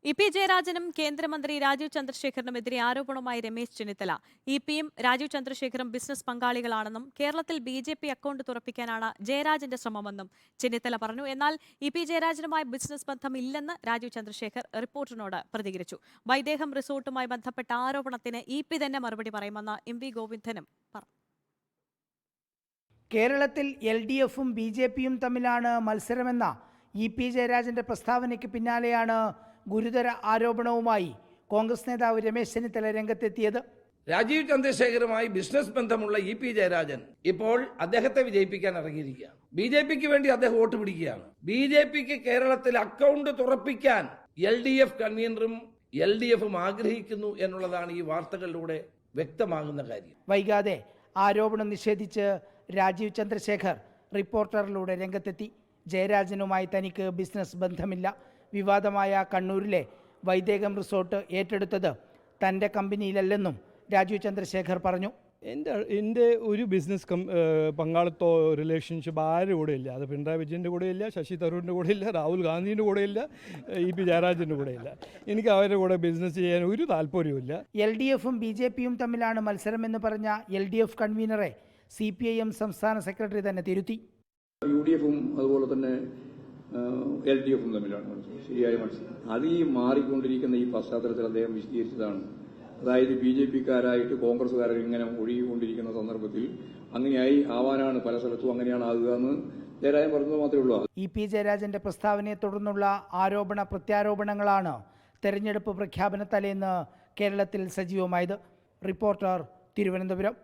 EP. ജയരാജനും കേന്ദ്രമന്ത്രി രാജീവ് ചന്ദ്രശേഖറിനുമെതിരെ ആരോപണവുമായി Ramesh Chennithala. ഇ.പിയും Rajeev ചന്ദ്രശേഖറും business പങ്കാളികളാണെന്നും കേരളത്തിൽ ബി.ജെ.പി അക്കൌണ്ട് തുറപ്പിക്കാനാണ് ജയരാജന്റെ ശ്രമമെന്നും ചെന്നിത്തല പറഞ്ഞു. എന്നാൽ ഇ.പി. ജയരാജനുമായി ബിസിനസ് ബന്ധമില്ലെന്ന് രാജീവ് ചന്ദ്രശേഖർ റിപ്പോർട്ടറിനോട് പ്രതികരിച്ചു. വൈദേഹം റിസോർട്ടുമായി ബന്ധപ്പെട്ട ആരോപണത്തിന് ഇ.പി തന്നെ മറുപടി പറയുമെന്ന് എം.വി. ഗോവിന്ദനും പറഞ്ഞു. കേരളത്തിൽ LDFും ബി.ജെ.പിയും തമ്മിലാണ് മത്സരമെന്ന ഇ.പി. ജയരാജന്റെ പ്രസ്താവനയ്ക്ക് പിന്നാലെയാണ് ഗുരുതര ആരോപണവുമായി കോൺഗ്രസ് നേതാവ് രമേശ് ചെന്നിത്തല രംഗത്തെത്തിയത്. രാജീവ് ചന്ദ്രശേഖറുമായി ബിസിനസ് ബന്ധമുള്ള ഇ.പി. ജയരാജൻ ഇപ്പോൾ അദ്ദേഹത്തെ വിജയിപ്പിക്കാൻ ഇറങ്ങിയിരിക്കുകയാണ്. ബി.ജെ.പിക്ക് വേണ്ടി അദ്ദേഹം വോട്ട് പിടിക്കുകയാണ്. ബി.ജെ.പിക്ക് കേരളത്തിൽ അക്കൗണ്ട് തുറപ്പിക്കാൻ LDF കൺവീനറും LDFും ആഗ്രഹിക്കുന്നു എന്നുള്ളതാണ് ഈ വാർത്തകളിലൂടെ വ്യക്തമാകുന്ന കാര്യം. വൈകാതെ ആരോപണം നിഷേധിച്ച് രാജീവ് ചന്ദ്രശേഖർ റിപ്പോർട്ടറിലൂടെ രംഗത്തെത്തി. ജയരാജനുമായി തനിക്ക് ബിസിനസ് ബന്ധമില്ല. വിവാദമായ കണ്ണൂരിലെ വൈദേഹം റിസോർട്ട് ഏറ്റെടുത്തത് തൻ്റെ കമ്പനിയിലല്ലെന്നും രാജീവ് ചന്ദ്രശേഖർ പറഞ്ഞു. എൻ്റെ ഒരു ബിസിനസ് പങ്കാളിത്തോ റിലേഷൻഷിപ്പ് ആരുടെ കൂടെ ഇല്ല. അത് പിണറായി വിജയൻ്റെ കൂടെ ഇല്ല, ശശി തരൂരിൻ്റെ കൂടെ ഇല്ല, രാഹുൽ ഗാന്ധിൻ്റെ കൂടെ ഇല്ല, ഇ.പി. ജയരാജൻ്റെ കൂടെ ഇല്ല. എനിക്ക് അവരുടെ കൂടെ ബിസിനസ് ചെയ്യാൻ ഒരു താല്പര്യവുമില്ല. LDFും ബി.ജെ.പിയും തമ്മിലാണ് മത്സരമെന്ന് പറഞ്ഞ LDF കൺവീനറെ CPIM സംസ്ഥാന സെക്രട്ടറി തന്നെ തിരുത്തി. UDFും അതുപോലെ തന്നെ LDFും തമ്മിലാണ് ശരിയായ മത്സരം. അത് ഈ മാറിക്കൊണ്ടിരിക്കുന്ന ഈ പശ്ചാത്തലത്തിൽ അദ്ദേഹം വിശദീകരിച്ചതാണ്. അതായത് ബി.ജെ.പിക്കാരായിട്ട് കോൺഗ്രസ്സുകാരെ ഇങ്ങനെ ഒഴുകിക്കൊണ്ടിരിക്കുന്ന സന്ദർഭത്തിൽ അങ്ങനെയായി ആവാനാണ് പല സ്ഥലത്തും അങ്ങനെയാണ് ആകുക എന്ന് ജയരാജൻ പറഞ്ഞത് മാത്രമേ ഉള്ളൂ. ഇ.പി. ജയരാജന്റെ പ്രസ്താവനയെ തുടർന്നുള്ള ആരോപണ പ്രത്യാരോപണങ്ങളാണ് തെരഞ്ഞെടുപ്പ് പ്രഖ്യാപന തലേന്ന് കേരളത്തിൽ സജീവമായത്. റിപ്പോർട്ടർ, തിരുവനന്തപുരം.